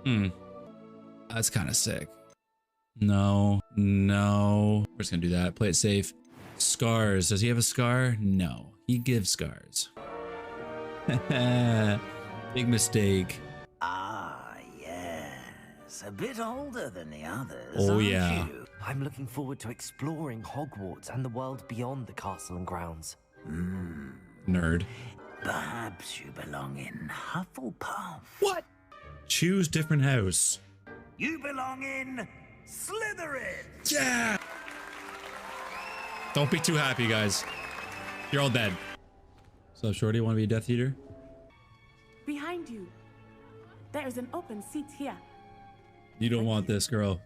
Hmm. That's kind of sick. No. We're just gonna do that. Play it safe. Scars. Does he have a scar? No. He gives scars. Big mistake. Ah, yes. A bit older than the others, Oh, aren't yeah. you? I'm looking forward to exploring Hogwarts and the world beyond the castle and grounds. Nerd. Perhaps you belong in Hufflepuff. What? Choose different house. You belong in Slytherin. Yeah! Don't be too happy, guys. You're all dead. So, Shorty, want to be a Death Eater? Behind you. There is an open seat here. You don't want this, girl.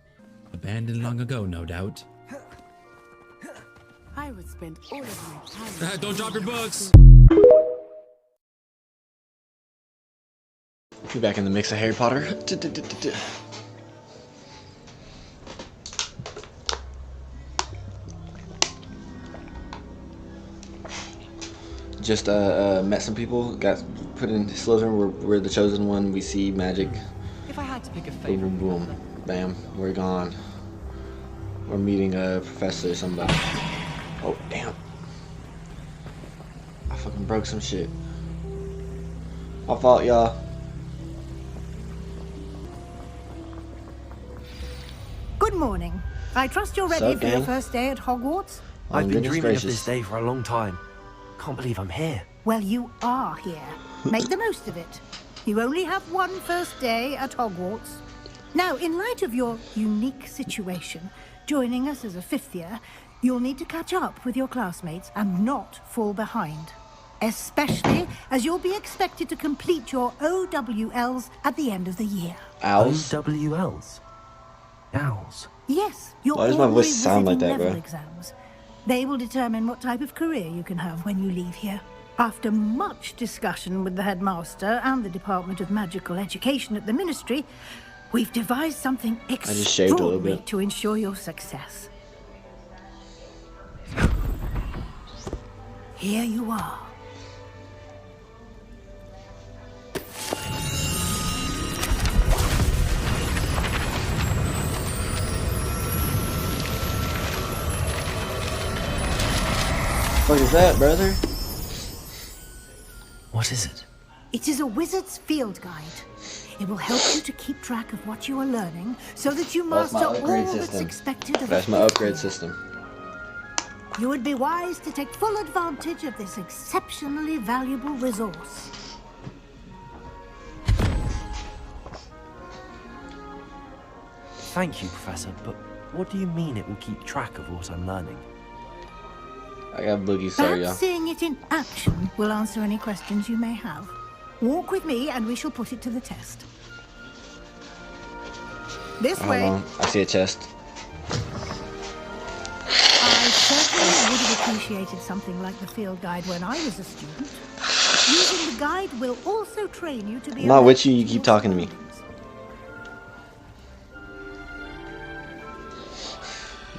Abandoned long ago, no doubt. I would spend all of my time. Don't drop your books! Be back in the mix of Harry Potter. Just met some people, got put in Slytherin. We're the chosen one. We see magic. If I had to pick a Boom, favorite, boom, boom, bam. We're gone. We're meeting a professor or somebody. Oh damn! I fucking broke some shit. My fault, y'all. Good morning. I trust you're ready Sup, for your gang? first day at Hogwarts? I've been Goodness dreaming gracious. of this day for a long time. Can't believe I'm here. Well, you are here. Make the most of it. You only have one first day at Hogwarts. Now, in light of your unique situation, joining us as a fifth year, you'll need to catch up with your classmates and not fall behind. Especially as you'll be expected to complete your OWLs at the end of the year. Owls? OWLs? Owls? Yes, your Why does my voice ordinary sound like visiting that, level bro? exams. They will determine what type of career you can have when you leave here. After much discussion with the headmaster and the Department of Magical Education at the Ministry, we've devised something just shaved a little extraordinary bit. to ensure your success. Here you are. What is that, brother? What is it? It is a wizard's field guide. It will help you to keep track of what you are learning so that you That's master my all upgrade that's system. expected of That's a my fifth upgrade year. system. You would be wise to take full advantage of this exceptionally valuable resource. Thank you, Professor, but what do you mean it will keep track of what I'm learning? I got boogies, sorry, Perhaps y'all. seeing it in action will answer any questions you may have. Walk with me and we shall put it to the test. This Hold way. on, I see a chest. I certainly would have appreciated something like the field guide when I was a student. Using the guide will also train you to be I'm not with alert you, you to keep your talking to me. surroundings.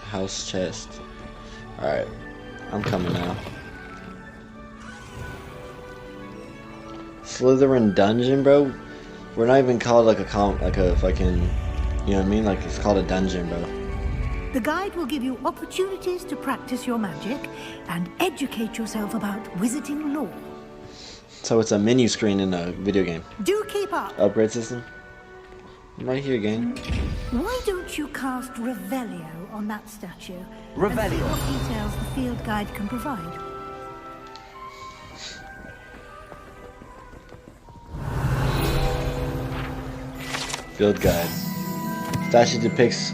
House chest. Alright, I'm coming now. Slytherin dungeon, bro? We're not even called like a fucking, you know what I mean? Like it's called a dungeon, bro. The guide will give you opportunities to practice your magic and educate yourself about wizarding lore. So it's a menu screen in a video game. Do keep up. Upgrade system? I'm right here, gang. Why don't you cast Revelio on that statue? And see Revelio? what details the field guide can provide. Field guide. Statue depicts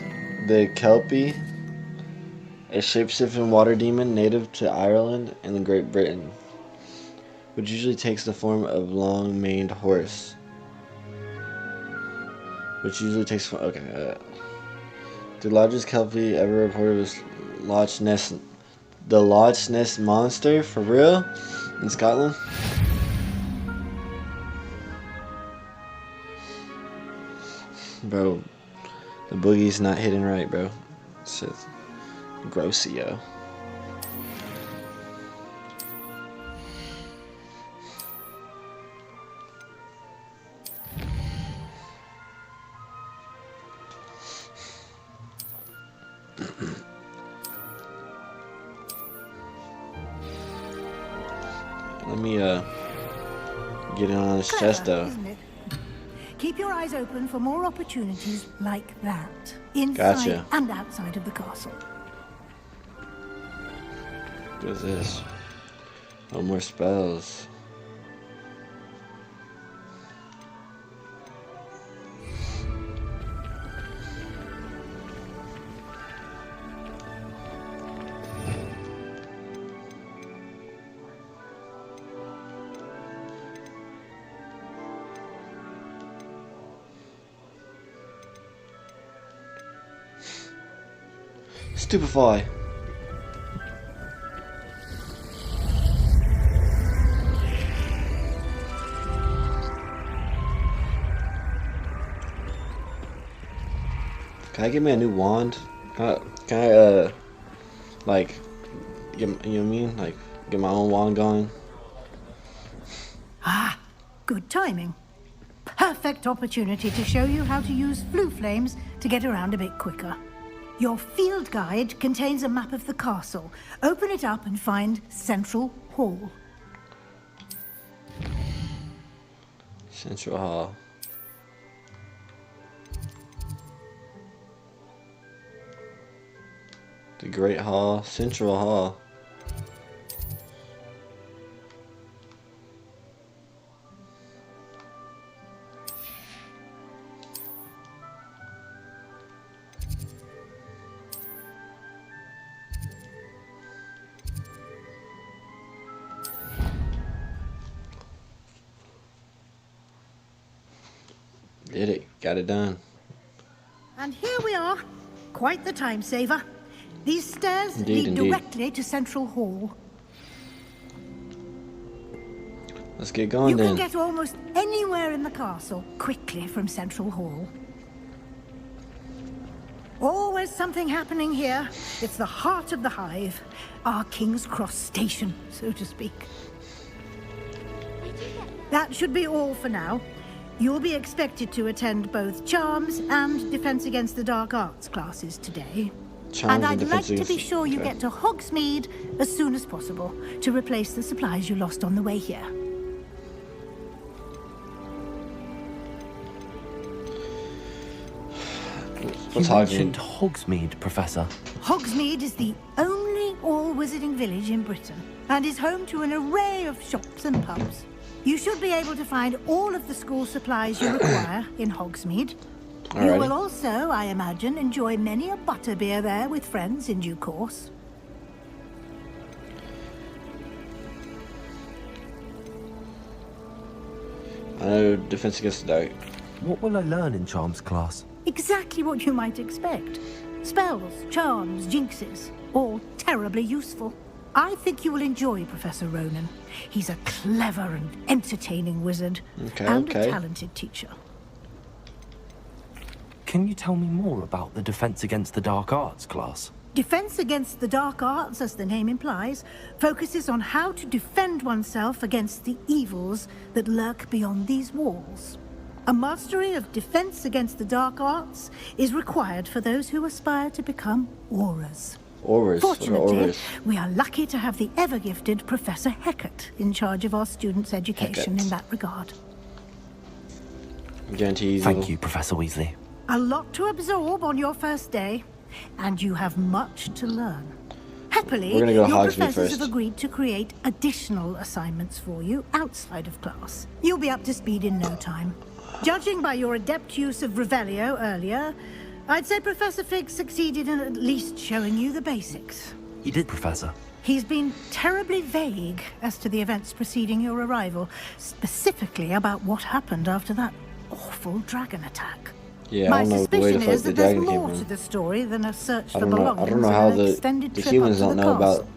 the Kelpie, a shapeshifting water demon native to Ireland and Great Britain, which usually takes the form of long-maned horse. The largest Kelpie ever reported was the Loch Ness Monster, for real? In Scotland? Bro, the boogie's not hitting right, bro. It's just grossy, yo. me get in on his chest though. Isn't it? Keep your eyes open for more opportunities like that, inside Gotcha. and outside of the castle. What is this? Oh, more spells. Stupefy. Can I get me a new wand? Can I like, get, you know what I mean? Like, get my own wand going? Ah, good timing. Perfect opportunity to show you how to use flue flames to get around a bit quicker. Your field guide contains a map of the castle. Open it up and find Central Hall. Central Hall. The Great Hall, Central Hall. Did it, got it done. And here we are. Quite the time saver. These stairs Indeed, lead indeed. directly to Central Hall. Let's get going You then. can get almost anywhere in the castle quickly from Central Hall. Always something happening here. It's the heart of the hive. Our King's Cross station, so to speak. That should be all for now. You'll be expected to attend both Charms and Defense Against the Dark Arts classes today. Charms And I'd Defense like to be Against- sure you okay. get to Hogsmeade as soon as possible to replace the supplies you lost on the way here. What's You Hogsmeade? mentioned Hogsmeade, Professor. Hogsmeade is the only all-wizarding village in Britain and is home to an array of shops and pubs. You should be able to find all of the school supplies you require in Hogsmeade. You Alrighty. will also, I imagine, enjoy many a butterbeer there with friends in due course. I know Defense Against the Dark. What will I learn in Charms class? Exactly what you might expect. Spells, charms, jinxes, all terribly useful. I think you will enjoy Professor Ronan. He's a clever and entertaining wizard Okay, and okay. a talented teacher. Can you tell me more about the Defense Against the Dark Arts class? Defense Against the Dark Arts, as the name implies, focuses on how to defend oneself against the evils that lurk beyond these walls. A mastery of Defense Against the Dark Arts is required for those who aspire to become auras. Auras. What are Fortunately, auras? we are lucky to have the ever-gifted Professor Heckert in charge of our students' education Heckert. in that regard. Guarantees. Thank you, Professor Weasley. A lot to absorb on your first day, and you have much to learn. Happily, We're gonna go to your Hogsmeade professors first. have agreed to create additional assignments for you outside of class. You'll be up to speed in no time. Judging by your adept use of Revelio earlier, I'd say Professor Fig succeeded in at least showing you the basics. You did, Professor. He's been terribly vague as to the events preceding your arrival, specifically about what happened after that awful dragon attack. Yeah, My I don't know where suspicion the fuck is the that there's dragon came more from. to the story than a search I for don't know. belongings I don't know and how an extended the trip humans up to don't the know castle. about.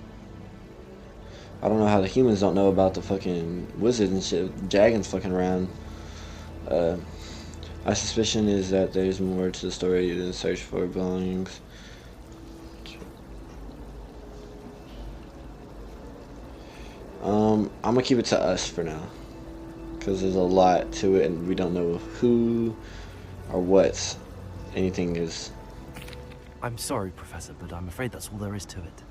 I don't know how the humans don't know about the fucking wizard and shit. Jaedyn's fucking around. My suspicion is that there's more to the story than search for belongings. I'm gonna keep it to us for now, because there's a lot to it, and we don't know who or what anything is. I'm sorry, Professor, but I'm afraid that's all there is to it.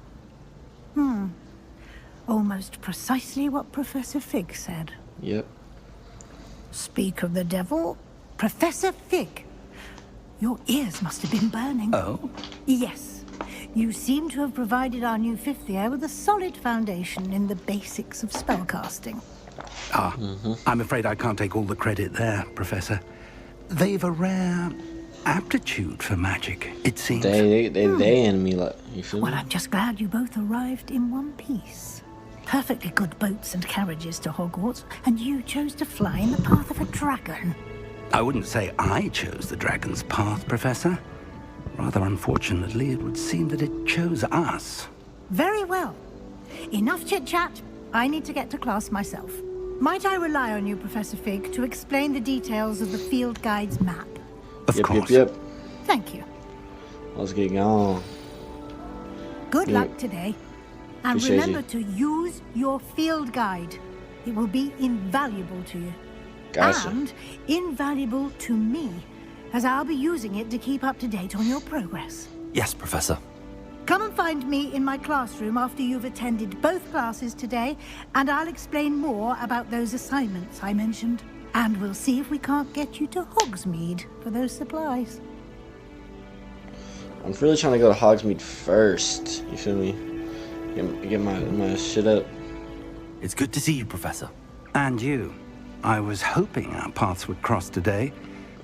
Almost precisely what Professor Fig said. Yep. Speak of the devil, Professor Fig. Your ears must have been burning. Oh? Yes. You seem to have provided our new fifth year with a solid foundation in the basics of spellcasting. I'm afraid I can't take all the credit there, Professor. They've a rare aptitude for magic, it seems. They and me, like, you feel Well, me? I'm just glad you both arrived in one piece. Perfectly good boats and carriages to Hogwarts, and you chose to fly in the path of a dragon. I wouldn't say I chose the dragon's path, Professor. Rather unfortunately, it would seem that it chose us. Very well. Enough chit-chat. I need to get to class myself. Might I rely on you, Professor Fig, to explain the details of the field guide's map? Of course. Yep. Thank you. Let's get going. Good Yeah. luck today. And Appreciate remember you. to use your field guide. It will be invaluable to you. Gotcha. And invaluable to me, as I'll be using it to keep up to date on your progress. Yes, Professor. Come and find me in my classroom after you've attended both classes today, and I'll explain more about those assignments I mentioned. And we'll see if we can't get you to Hogsmeade for those supplies. I'm really trying to go to Hogsmeade first. You feel me? Get my shit up. It's good to see you, Professor. And you. I was hoping our paths would cross today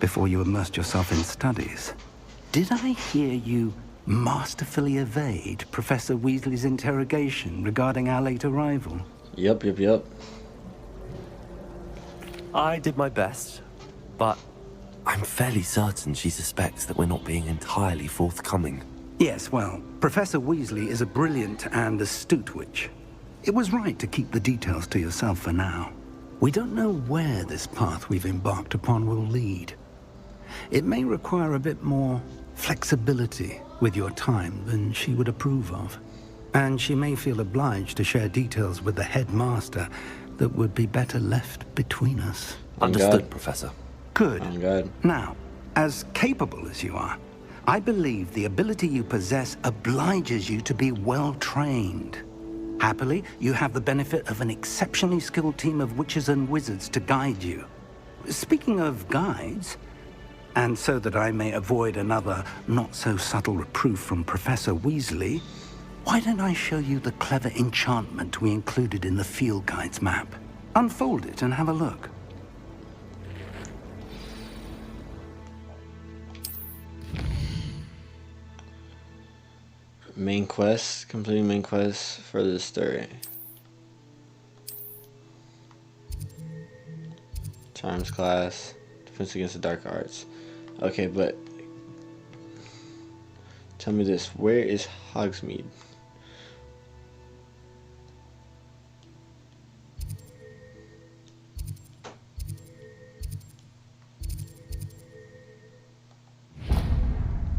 before you immersed yourself in studies. Did I hear you masterfully evade Professor Weasley's interrogation regarding our late arrival? Yep. I did my best, but I'm fairly certain she suspects that we're not being entirely forthcoming. Yes, well, Professor Weasley is a brilliant and astute witch. It was right to keep the details to yourself for now. We don't know where this path we've embarked upon will lead. It may require a bit more flexibility with your time than she would approve of. And she may feel obliged to share details with the headmaster that would be better left between us. Understood, God. Professor. Good. Oh, God. Now, as capable as you are, I believe the ability you possess obliges you to be well trained. Happily, you have the benefit of an exceptionally skilled team of witches and wizards to guide you. Speaking of guides, and so that I may avoid another not-so-subtle reproof from Professor Weasley, why don't I show you the clever enchantment we included in the field guide's map? Unfold it and have a look. Main quest. Completing main quest for the story. Charms class. Defense against the dark arts. Okay, but tell me this. Where is Hogsmeade?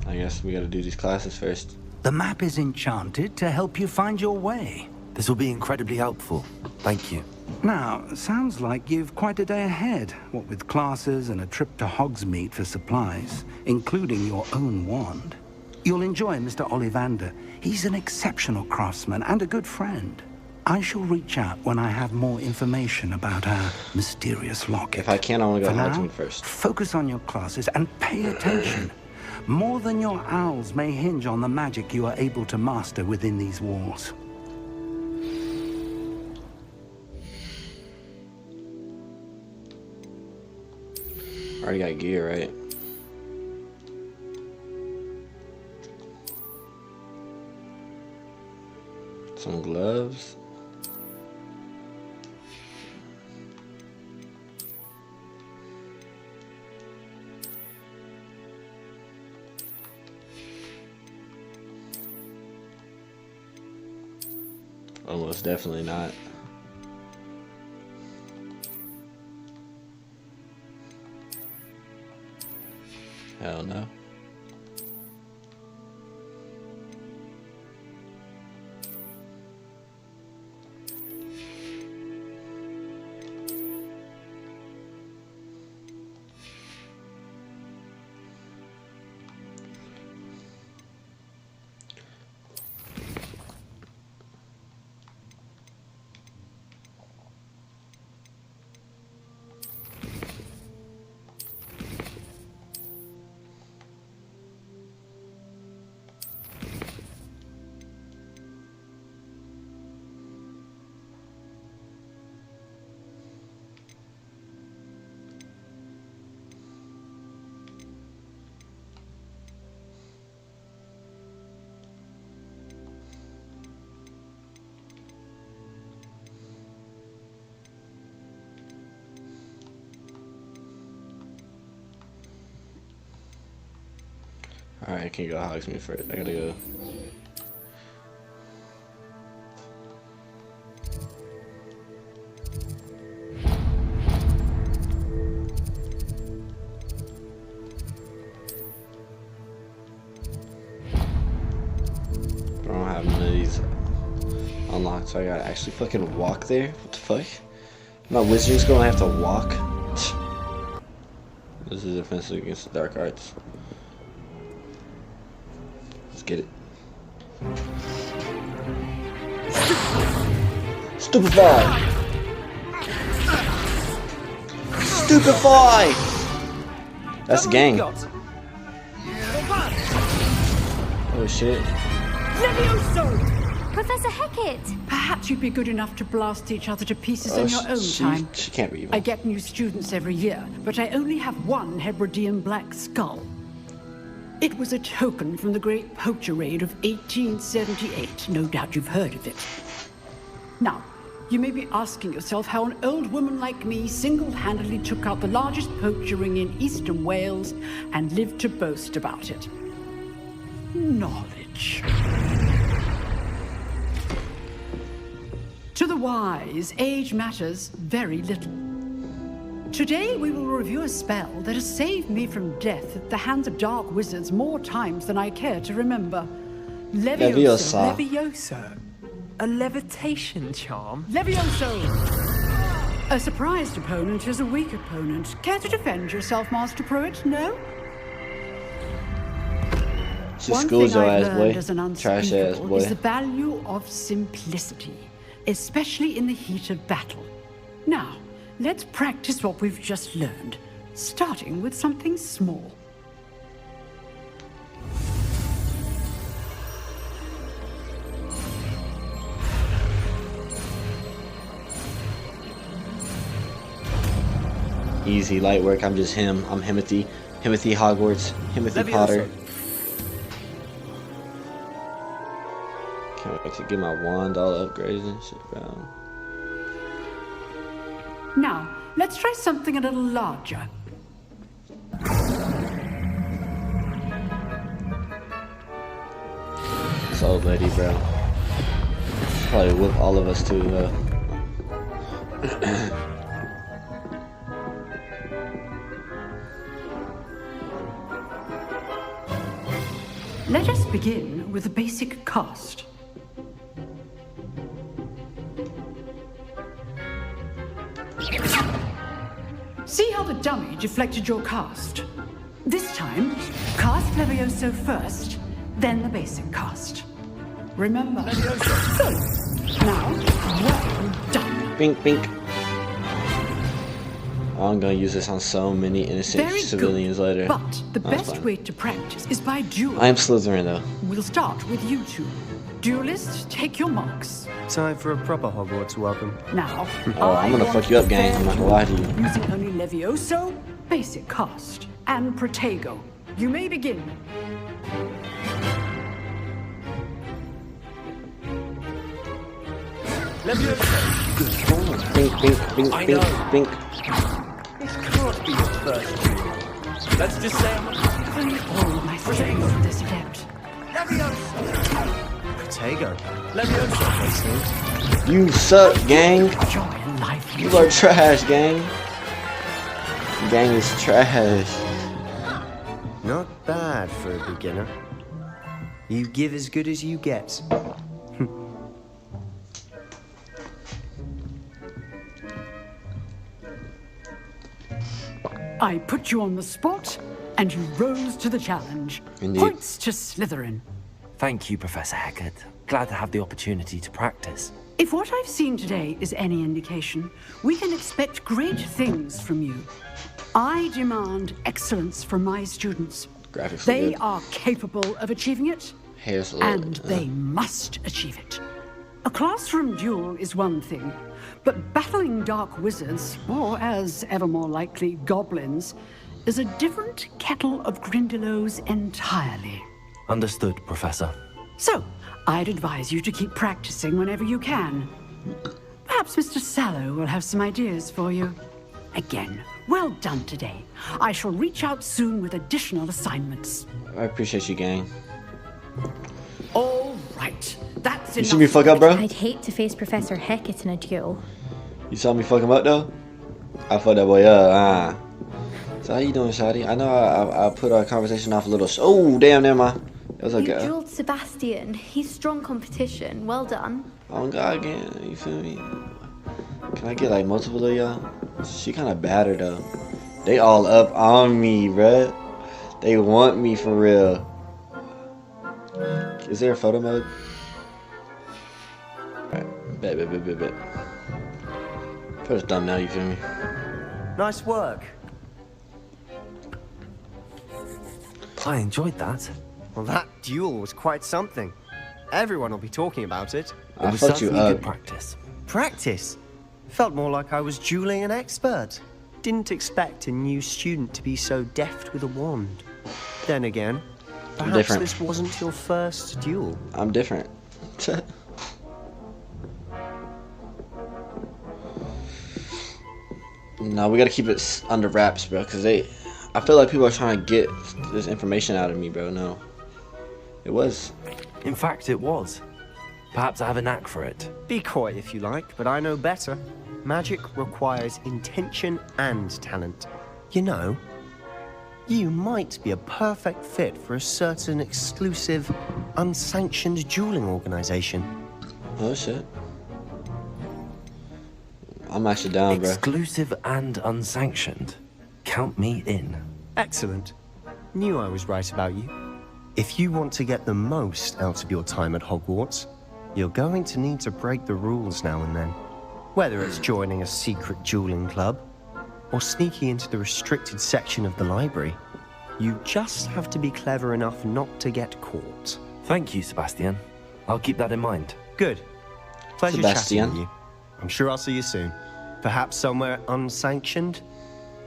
I guess we gotta do these classes first. The map is enchanted to help you find your way. This will be incredibly helpful. Thank you. Now, sounds like you've quite a day ahead, what with classes and a trip to Hogsmeade for supplies, including your own wand. You'll enjoy Mr. Ollivander. He's an exceptional craftsman and a good friend. I shall reach out when I have more information about our mysterious locket. If I can, I want to go For to now, Hogsmeade first. focus on your classes and pay attention. More than your owls may hinge on the magic you are able to master within these walls. Already got gear, right? Some gloves. Almost definitely not. Hell no. Alright, I can't go Hogsmeade first. I gotta go. I don't have none of these unlocked, so I gotta actually fucking walk there? What the fuck? My wizard's gonna have to walk? This is offensive against the dark arts. Let's get it. Stupefy! Stupefy! That's a gang. Oh shit. Professor Hackett! Perhaps you'd be good enough to blast each other to pieces in your own time. She can't read. I get new students every year, but I only have one Hebridean black skull. It was a token from the Great Poacher Raid of 1878. No doubt you've heard of it. Now, you may be asking yourself how an old woman like me single-handedly took out the largest poacher ring in eastern Wales and lived to boast about it. Knowledge. To the wise, age matters very little. Today we will review a spell that has saved me from death at the hands of dark wizards more times than I care to remember. Levioso. Levioso? A levitation charm? Levioso! A surprised opponent is a weak opponent. Care to defend yourself, Master Pruitt? No? She One schools thing your I've ass, learned boy. as an Trash ass, unspeakable boy. is the value of simplicity, especially in the heat of battle. Now, let's practice what we've just learned, starting with something small. Easy, light work. I'm just him. I'm Himothy. Himothy Hogwarts. Himothy Potter. Can't wait to get my wand all upgraded and shit, bro. Now, let's try something a little larger. So buddy, bro. Probably whip all of us too, though. Let us begin with the basic cast. See how the dummy deflected your cast? This time, cast Levioso first, then the basic cast. Remember. So, now, well done. Bink, bink. I'm gonna use this on so many innocent Very civilians good. later. But the That's best fine. way to practice is by duel. I am Slytherin though. We'll start with you two. Duelists, take your marks. Time for a proper Hogwarts welcome. Now, Oh, I'm gonna fuck you up, gang. I'm not gonna lie to you. Using only Levioso, basic cast, and Protego. You may begin. Levioso. Good ball. Bink, bink, bink, I bink, know. bink. This can't be your first duel. Let's just say I'm If only all my strength for this attempt. Levioso. Protego. Levioso. You suck, gang. Join life. You are trash, gang. Gang is trash. Not bad for a beginner. You give as good as you get. I put you on the spot, and you rose to the challenge. Indeed. Points to Slytherin. Thank you, Professor Hackett. Glad to have the opportunity to practice. If what I've seen today is any indication, we can expect great things from you. I demand excellence from my students. Graphics They are good. are capable of achieving it, Hair's a little, and they must achieve it. A classroom duel is one thing, but battling dark wizards, or as ever more likely, goblins, is a different kettle of Grindylows entirely. Understood, Professor. So, I'd advise you to keep practicing whenever you can. Perhaps Mr. Sallow will have some ideas for you. Again, well done today. I shall reach out soon with additional assignments. I appreciate you, gang. All right, that's You enough. see me fuck up, bro? I'd hate to face Professor Hackett in a duel. You saw me fuck him up, though? I fucked that boy up, So how you doing, Shadi? I know I put our conversation off a little. Oh, damn, never mind. It was You okay. dueled Sebastian. He's strong competition. Well done. Oh, God, again. You feel me? Can I get, like, multiple of y'all? She kind of battered, though. They all up on me, bruh. They want me for real. Is there a photo mode? Alright, bet. First thumbnail, you feel me? Nice work. I enjoyed that. Well, that duel was quite something. Everyone will be talking about it. I It was fucked you certainly up. good practice. Practice? Felt more like I was dueling an expert. Didn't expect a new student to be so deft with a wand. Then again, perhaps different. this wasn't your first duel. I'm different. No, we gotta keep it under wraps, bro, because I feel like people are trying to get this information out of me, bro. No. It was. In fact, it was. Perhaps I have a knack for it. Be coy if you like, but I know better. Magic requires intention and talent. You know, you might be a perfect fit for a certain exclusive, unsanctioned dueling organization. Oh, shit. I'm actually down, bro. Exclusive and unsanctioned. Count me in. Excellent. Knew I was right about you. If you want to get the most out of your time at Hogwarts, you're going to need to break the rules now and then. Whether it's joining a secret dueling club, or sneaking into the restricted section of the library, you just have to be clever enough not to get caught. Thank you, Sebastian. I'll keep that in mind. Good. Pleasure Sebastian. chatting with you. I'm sure I'll see you soon. Perhaps somewhere unsanctioned.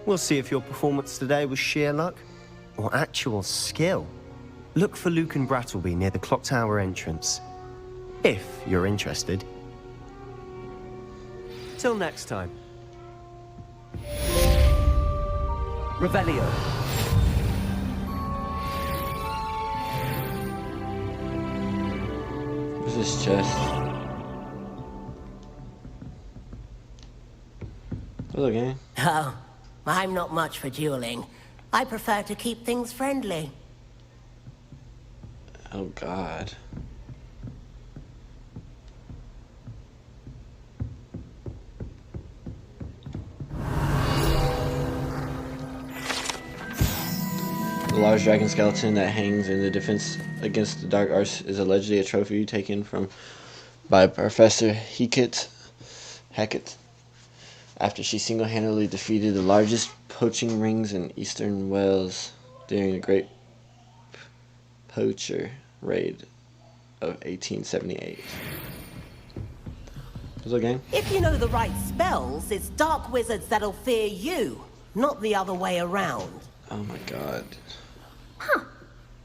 We'll see if your performance today was sheer luck or actual skill. Look for Luke and Brattleby near the clock tower entrance, if you're interested. Till next time. Revelio. What's this chest? Hello, gang. Oh, I'm not much for dueling. I prefer to keep things friendly. Oh, God. The large dragon skeleton that hangs in the defense against the dark arts is allegedly a trophy taken by Professor Hackett after she single-handedly defeated the largest poaching rings in eastern Wales during the Great Poacher Raid of 1878. What's up, gang? If you know the right spells, it's dark wizards that'll fear you, not the other way around. Oh my God. Huh.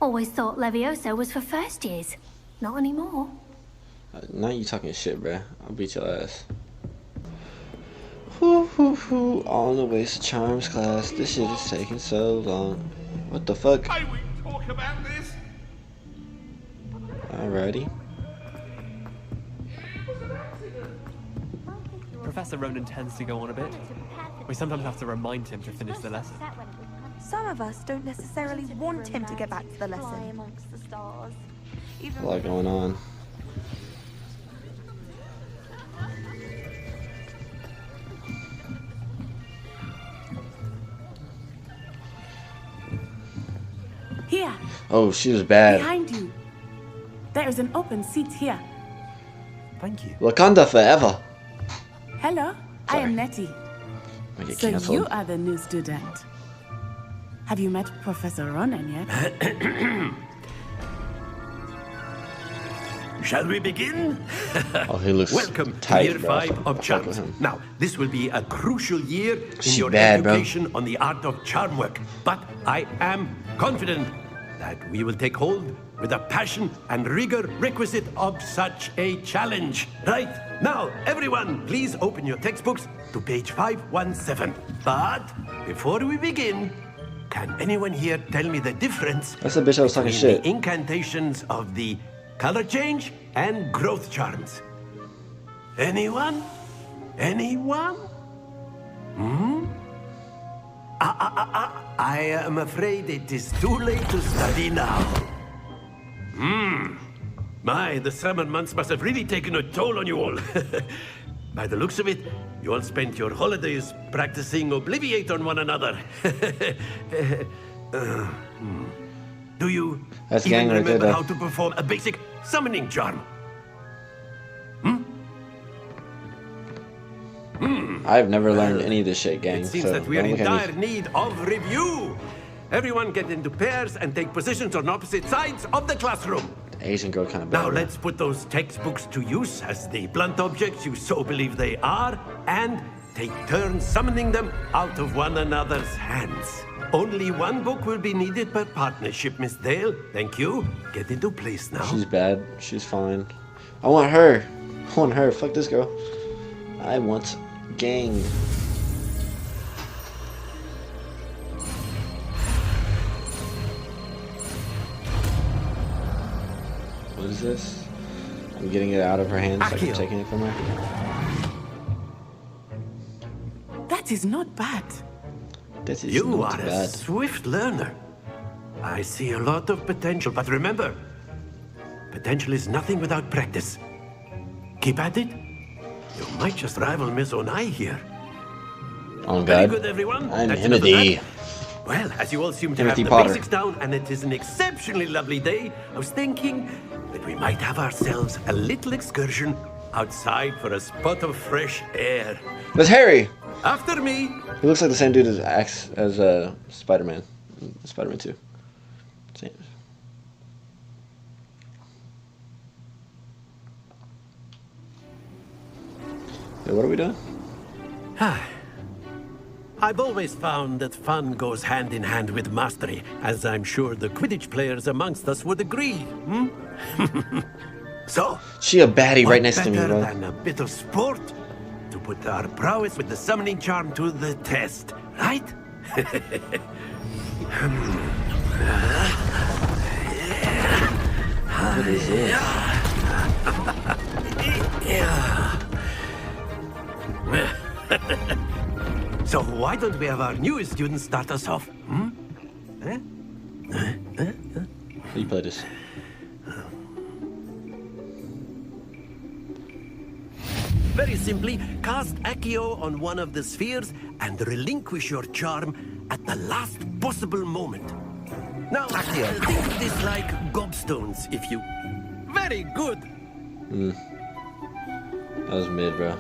Always thought Leviosa was for first years. Not anymore. Now you talking shit, bruh. I'll beat your ass. Whoo. On the way to Charms class. This shit is taking so long. What the fuck? Hey, we can talk about this. Alrighty. Professor Ronan tends to go on a bit. We sometimes have to remind him to finish the lesson. Some of us don't necessarily want him to get back to the lesson. A lot going on. Here. Oh, she was bad. Behind you. There is an open seat here. Thank you. Wakanda forever. Hello, I am Nettie. I get So canceled. you are the new student. Have you met Professor Ronan yet? Shall we begin? Oh, he looks Welcome tight, to year bro. 5 of Fuck with charms. him. Now, this will be a crucial year in She your bad, bro. education on the art of charm work. But I am confident that we will take hold with the passion and rigor requisite of such a challenge. Right, now, everyone, please open your textbooks to page 517. But before we begin, can anyone here tell me the difference That's the bitch I was talking between shit. the incantations of the color change and growth charms? Anyone? Anyone? Hmm? I am afraid it is too late to study now. My, the summer months must have really taken a toll on you all. By the looks of it, you all spent your holidays practicing Obliviate on one another. Do you That's even gang right there, remember though. how to perform a basic summoning charm? I've never learned any of this shit, gang. It seems so that we are don't in look at me. dire need of review. Everyone get into pairs and take positions on opposite sides of the classroom. The Asian girl kind of bad. Now let's put those textbooks to use as the blunt objects you so believe they are, and take turns summoning them out of one another's hands. Only one book will be needed per partnership, Miss Dale. Thank you. Get into place now. She's bad. She's fine. I want her. I want her. Fuck this girl. I want gang. What is this? I'm getting it out of her hands like I'm taking it from her. That is not bad. This is You not are a bad. swift learner. I see a lot of potential, but remember, potential is nothing without practice. Keep at it. You might just rival Miss Onai here. Oh Very god. good, everyone. I'm That's enough of Timothy. that. Well, as you all seem to Timothy have Potter. the basics down, and it is an exceptionally lovely day, I was thinking that we might have ourselves a little excursion outside for a spot of fresh air. That's Harry. After me. He looks like the same dude as Spider-Man. Spider-Man 2. Same. Yeah, what are we doing? I've always found that fun goes hand in hand with mastery, as I'm sure the Quidditch players amongst us would agree. So, She a baddie what right next to me, better bro. than a bit of sport to put our prowess with the summoning charm to the test, right? What is this? So why don't we have our newest student start us off? How do you play this? Very simply, cast Accio on one of the spheres and relinquish your charm at the last possible moment. Now, think of this like gobstones, if you... Very good! That was mid, bro.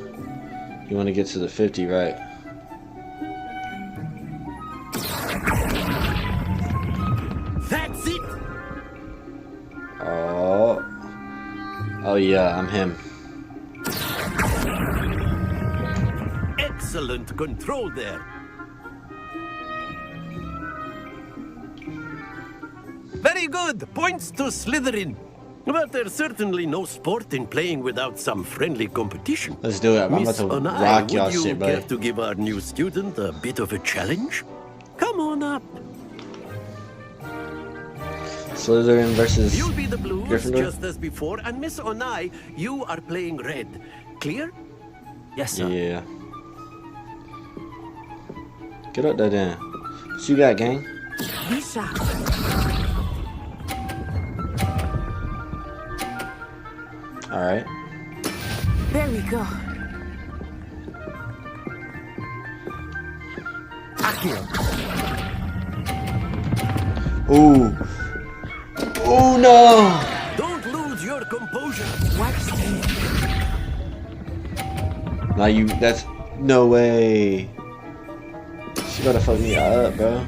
You want to get to the 50, right? That's it! Oh. Oh yeah, I'm him. Excellent control there. Very good. Points to Slytherin. But there's certainly no sport in playing without some friendly competition. Let's do it. I'm about Miss to Onai, rock y'all would you shit, care buddy. to give our new student a bit of a challenge? Come on up. Slytherin versus You'll be the blues, Gryffindor. just as before, and Miss Onai, you are playing red. Clear? Yes, sir. Yeah. Get up there, then. What you got, gang? We shall. All right. There we go. Ooh. Oh no! Don't lose your composure. Now you. That's no way. She gotta fuck me up, bro.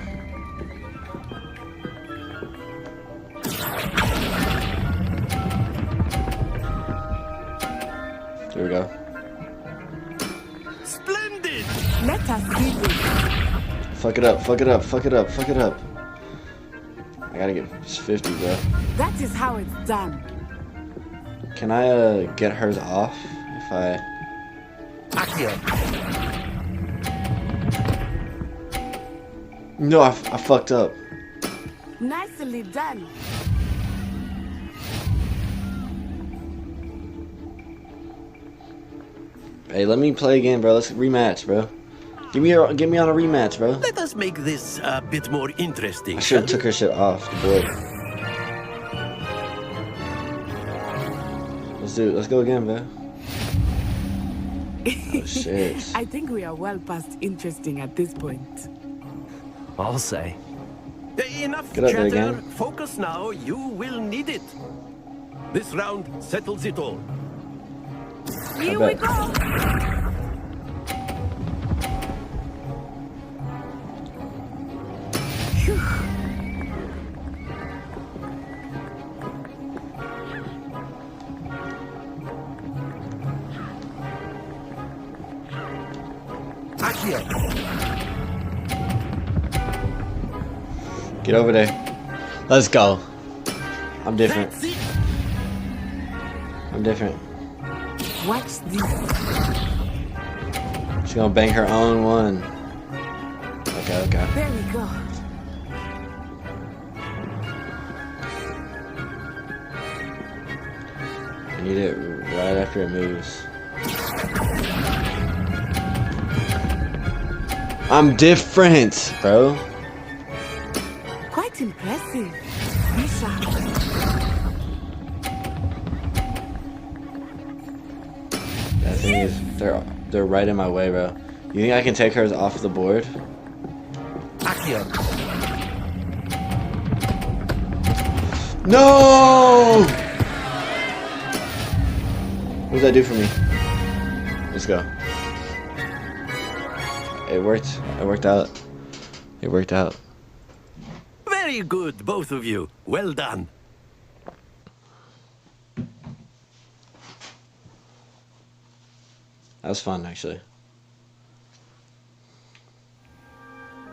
There we go. Splendid! Let us see this. Fuck it up. Fuck it up. Fuck it up. Fuck it up. I gotta get 50, bro. That is how it's done. Can I get hers off if I? No, I fucked up. Nicely done. Hey, let me play again, bro. Let's rematch, bro. Get me on a rematch, bro. Let us make this a bit more interesting. I should have took her shit off the board. Let's do it. Let's go again, bro. Oh shit. I think we are well past interesting at this point. I'll say. Enough Get up there chatter. again. Focus now. You will need it. This round settles it all. Here we go. Get over there. Let's go. I'm different. I'm different. Watch this. She's gonna bang her own one. Okay, okay. There we go. I need it right after it moves. I'm different, bro. Quite impressive. The thing is, they're right in my way, bro. You think I can take hers off the board? No! What does that do for me? Let's go. It worked. It worked out. It worked out. Very good, both of you. Well done. That was fun, actually.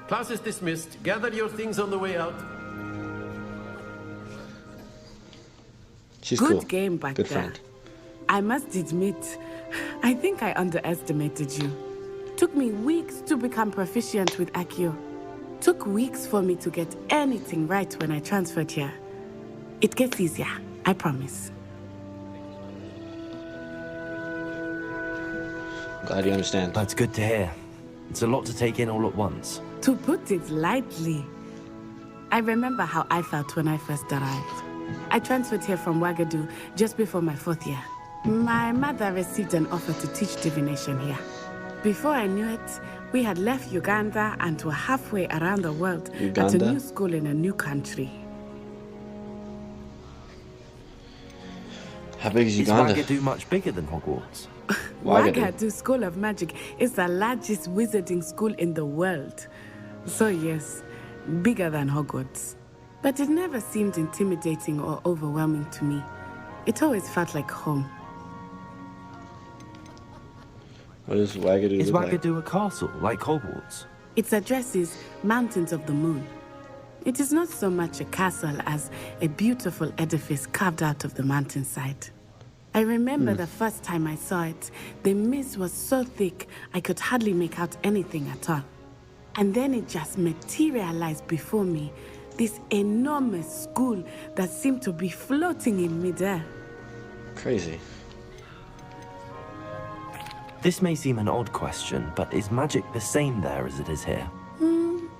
Class is dismissed. Gather your things on the way out. She's Good cool. game back Good there. friend. I must admit, I think I underestimated you. Took me weeks to become proficient with Accio. Took weeks for me to get anything right when I transferred here. It gets easier, I promise. Glad you understand. That's good to hear. It's a lot to take in all at once. To put it lightly, I remember how I felt when I first arrived. I transferred here from Ouagadougou just before my 4th year. My mother received an offer to teach divination here. Before I knew it, we had left Uganda and were halfway around the world at a Uganda? new school in a new country. How big is Is Uganda? Ouagadougou much bigger than Hogwarts? Ouagadougou School of Magic is the largest wizarding school in the world. So yes, bigger than Hogwarts. But it never seemed intimidating or overwhelming to me. It always felt like home. What does Ouagadougou Is look like? Ouagadougou a castle, like Hogwarts? Its address is Mountains of the Moon. It is not so much a castle as a beautiful edifice carved out of the mountainside. I remember the first time I saw it, the mist was so thick I could hardly make out anything at all. And then it just materialized before me, this enormous school that seemed to be floating in midair. Crazy. This may seem an odd question, but is magic the same there as it is here?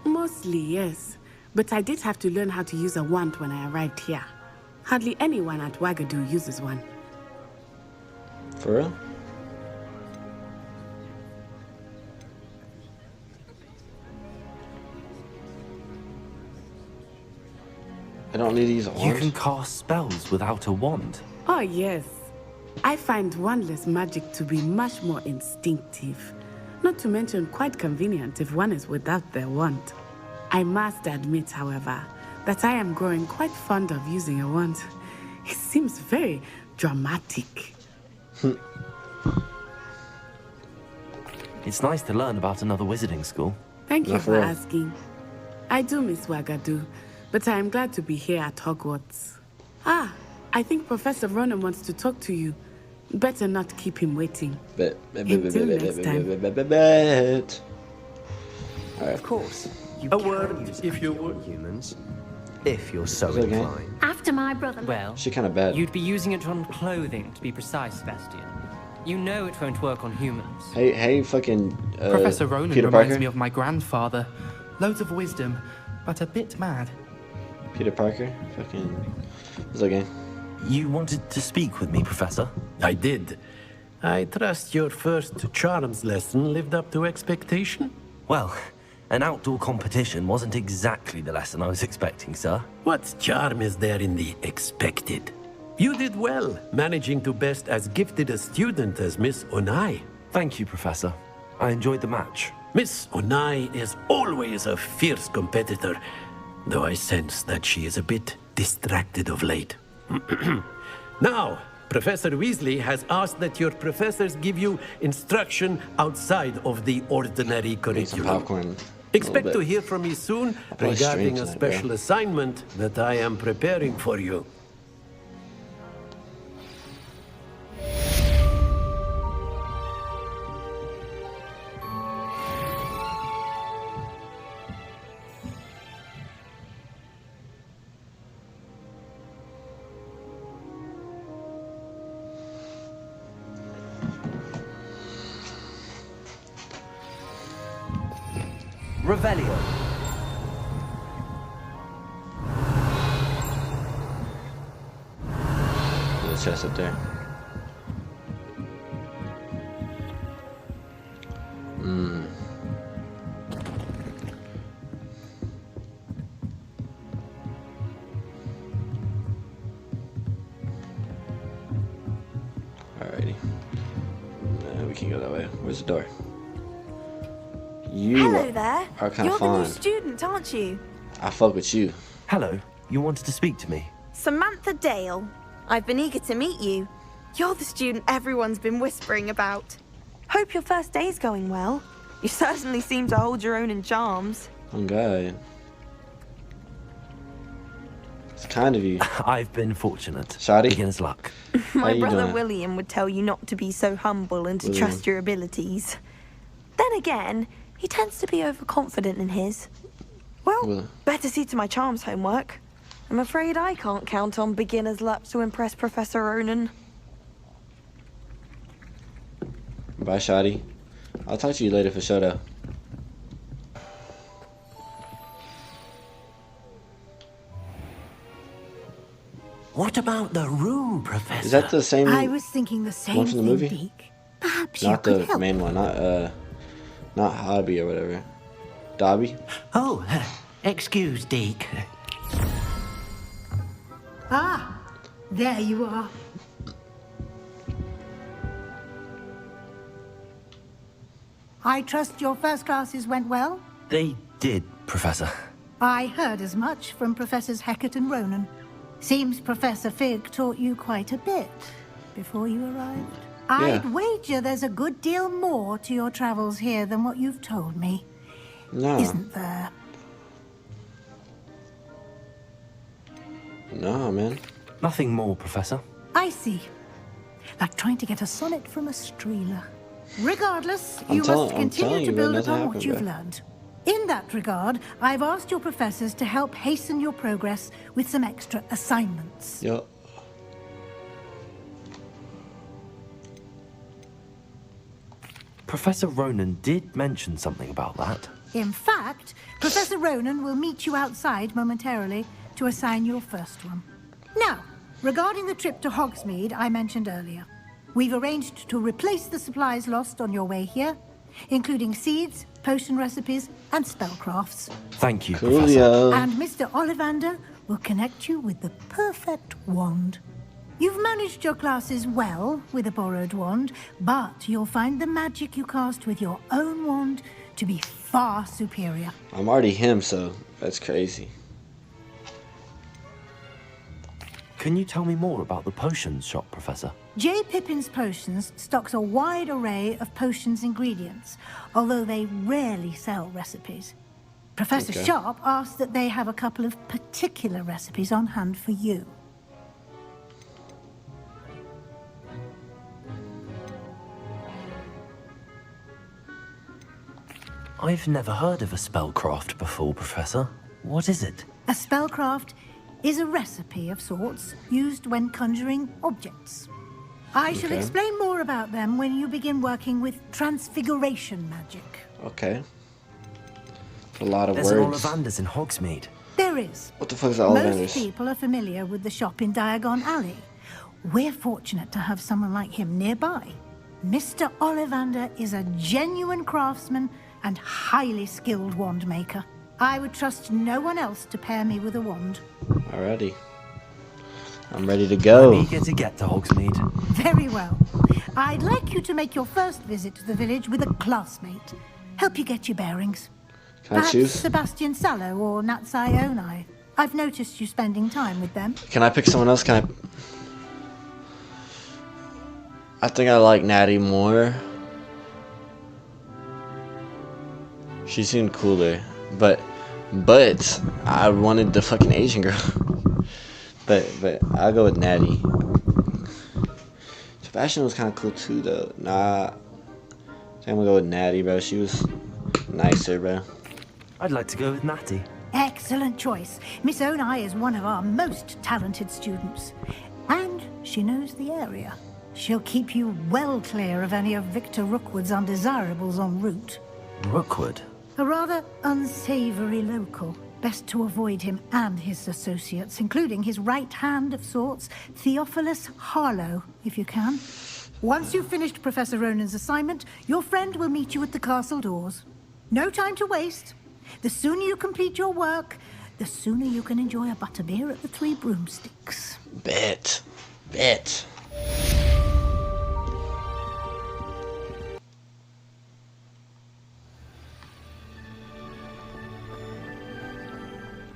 Mostly, yes. But I did have to learn how to use a wand when I arrived here. Hardly anyone at Ouagadougou uses one. For real? I don't need to use a wand. You can cast spells without a wand. Oh, yes. I find wandless magic to be much more instinctive. Not to mention quite convenient if one is without their wand. I must admit, however, that I am growing quite fond of using a wand. It seems very dramatic. It's nice to learn about another wizarding school. Thank you Not for real. asking. I do miss Ouagadougou, but I am glad to be here at Hogwarts. Ah, I think Professor Ronen wants to talk to you. Better not keep him waiting. Until next time. Of course. You A word, if you would. Humans, if you're so okay? inclined. After my brother. Well, She kind of bad. you'd be using it on clothing, to be precise, Sebastian. You know it won't work on humans. Hey, fucking Professor Ronen Peter reminds Parker? me of my grandfather. Loads of wisdom, but a bit mad. Peter Parker? Fucking... What's that game? You wanted to speak with me, Professor? I did. I trust your first charms lesson lived up to expectation? Well, an outdoor competition wasn't exactly the lesson I was expecting, sir. What charm is there in the expected? You did well, managing to best as gifted a student as Miss Onai. Thank you, Professor. I enjoyed the match. Miss Onai is always a fierce competitor, though I sense that she is a bit distracted of late. Now, Professor Weasley has asked that your professors give you instruction outside of the ordinary curriculum. Popcorn. Expect to hear from me soon probably regarding stream a tonight, special bro. assignment that I am preparing for you. Revelio. There's a chest up there. Alrighty. We can go that way. Where's the door? You Hello there. are kind You're of the new fun. student, aren't you? I fuck with you. Hello, you wanted to speak to me? Samantha Dale. I've been eager to meet you. You're the student everyone's been whispering about. Hope your first day's going well. You certainly seem to hold your own in charms. Oh God. It's kind of you. I've been fortunate. Shadi? Beginner's luck. My you brother doing? William would tell you not to be so humble and to William. trust your abilities. Then again, he tends to be overconfident in his. Well, better see to my charms homework. I'm afraid I can't count on beginner's luck to impress Professor Ronen. Bye, Shadi. I'll talk to you later for sure, though. What about the room, Professor? Is that the same I was thinking the same one from the thing, movie? Deke. Perhaps Not you the could help. main one, not Hobby or whatever. Dobby? Oh, excuse, Deke. Ah, there you are. I trust your first classes went well? They did, Professor. I heard as much from Professors Hecat and Ronen. Seems Professor Fig taught you quite a bit before you arrived. I'd wager there's a good deal more to your travels here than what you've told me. No. Isn't there? No, man. Nothing more, Professor. I see. Like trying to get a sonnet from a streeler. Regardless, I'm you telling- must I'm continue telling to you, build nothing upon what happened, you've bro. learned. In that regard, I've asked your professors to help hasten your progress with some extra assignments. Yup. Professor Ronen did mention something about that. In fact, Professor Ronen will meet you outside momentarily to assign your first one. Now, regarding the trip to Hogsmeade I mentioned earlier, we've arranged to replace the supplies lost on your way here, including seeds, potion recipes, and spellcrafts. Thank you, Professor. And Mr. Ollivander will connect you with the perfect wand. You've managed your classes well with a borrowed wand, but you'll find the magic you cast with your own wand to be far superior. I'm already him, so that's crazy. Can you tell me more about the potions shop, Professor? J. Pippin's Potions stocks a wide array of potions ingredients, although they rarely sell recipes. Professor Sharp asked that they have a couple of particular recipes on hand for you. I've never heard of a spellcraft before, Professor. What is it? A spellcraft is a recipe of sorts used when conjuring objects. I shall explain more about them when you begin working with transfiguration magic. Okay. A lot of There's words. an Ollivander's in Hogsmeade. There is. What the fuck is an Most Ollivander's? people are familiar with the shop in Diagon Alley. We're fortunate to have someone like him nearby. Mr. Ollivander is a genuine craftsman and highly skilled wand maker. I would trust no one else to pair me with a wand. Alrighty. I'm ready to go. I'm eager to get to Hogsmeade. Very well. I'd like you to make your first visit to the village with a classmate. Help you get your bearings. Can I Perhaps choose? Sebastian Sallow or Natsai Onai. I've noticed you spending time with them. Can I pick someone else? I think I like Natty more. She seemed cooler. But I wanted the fucking Asian girl. but I'll go with Natty. Sebastian was kind of cool too, though. Nah, I'm gonna go with Natty, bro. She was nicer, bro. I'd like to go with Natty. Excellent choice. Miss Onai is one of our most talented students. And she knows the area. She'll keep you well clear of any of Victor Rookwood's undesirables en route. Rookwood? A rather unsavory local. Best to avoid him and his associates, including his right hand of sorts, Theophilus Harlow, if you can. Once you've finished Professor Ronan's assignment, your friend will meet you at the castle doors. No time to waste. The sooner you complete your work, the sooner you can enjoy a butterbeer at the Three Broomsticks. Bet.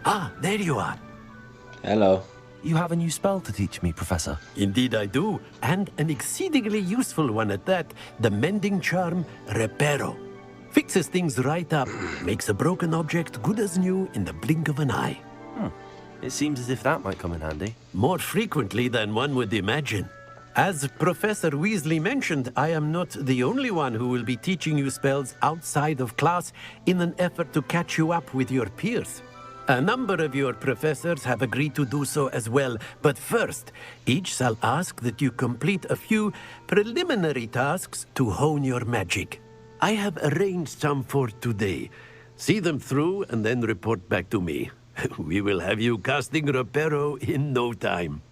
Ah, there you are. Hello. You have a new spell to teach me, Professor. Indeed I do, and an exceedingly useful one at that. The mending charm, Repero. Fixes things right up, makes a broken object good as new in the blink of an eye. It seems as if that might come in handy. More frequently than one would imagine. As Professor Weasley mentioned, I am not the only one who will be teaching you spells outside of class in an effort to catch you up with your peers. A number of your professors have agreed to do so as well, but first, each shall ask that you complete a few preliminary tasks to hone your magic. I have arranged some for today. See them through and then report back to me. We will have you casting Repero in no time.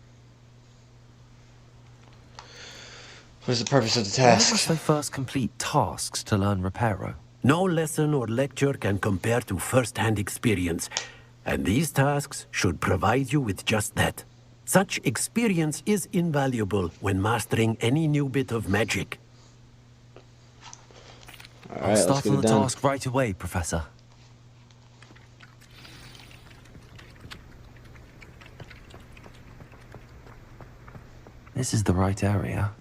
What's the purpose of the Why task? must I first complete tasks to learn Repero? No lesson or lecture can compare to first-hand experience, and these tasks should provide you with just that. Such experience is invaluable when mastering any new bit of magic. I'll start on the task right away, Professor. This is the right area.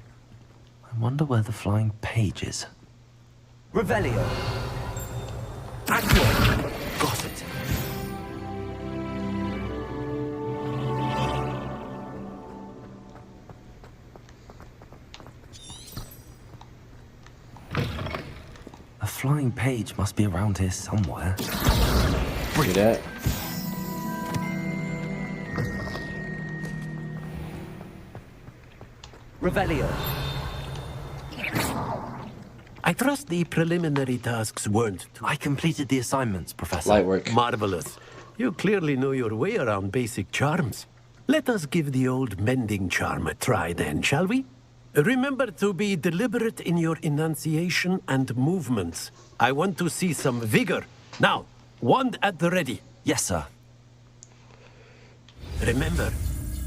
I wonder where the flying page is. Revelio! Accio! Got it. A flying page must be around here somewhere. Bring that. Revelio. I trust the preliminary tasks weren't too... I completed the assignments, Professor. Light work. Marvelous. You clearly know your way around basic charms. Let us give the old mending charm a try then, shall we? Remember to be deliberate in your enunciation and movements. I want to see some vigor. Now, wand at the ready. Yes, sir. Remember,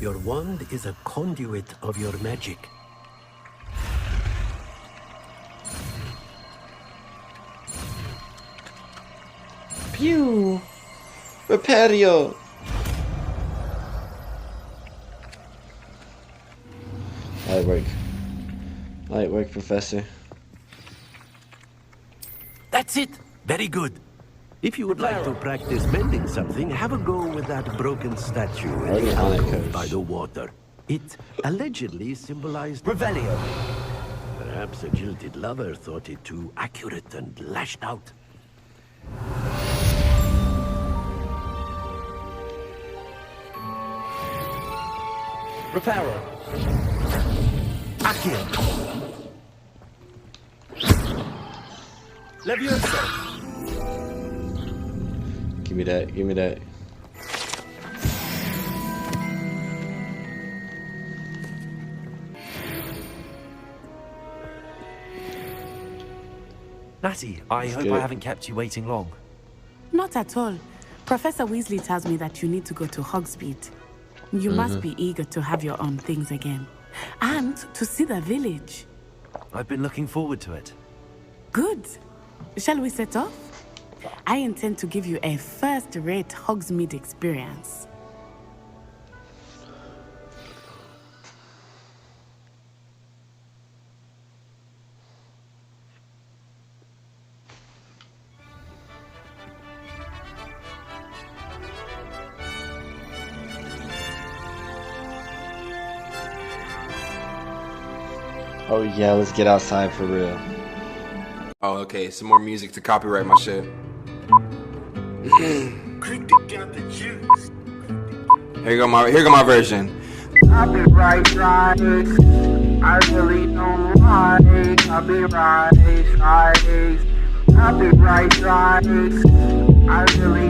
your wand is a conduit of your magic. Pew! Reperio! Light work. Light work, Professor. That's it. Very good. If you would like to practice mending something, have a go with that broken statue in the alcove by the water. It allegedly symbolized Revelio. Perhaps a jilted lover thought it too accurate and lashed out. Reparo. Accio. Levioso. Give me that, give me that. Natty, I hope I haven't kept you waiting long. Not at all. Professor Weasley tells me that you need to go to Hogsmeade. You must be eager to have your own things again. And to see the village. I've been looking forward to it. Good. Shall we set off? I intend to give you a first-rate Hogsmeade experience. Oh yeah, let's get outside for real. Oh, okay. Some more music to copyright my shit. Here go my version. Copyright, I really don't like copyright, I really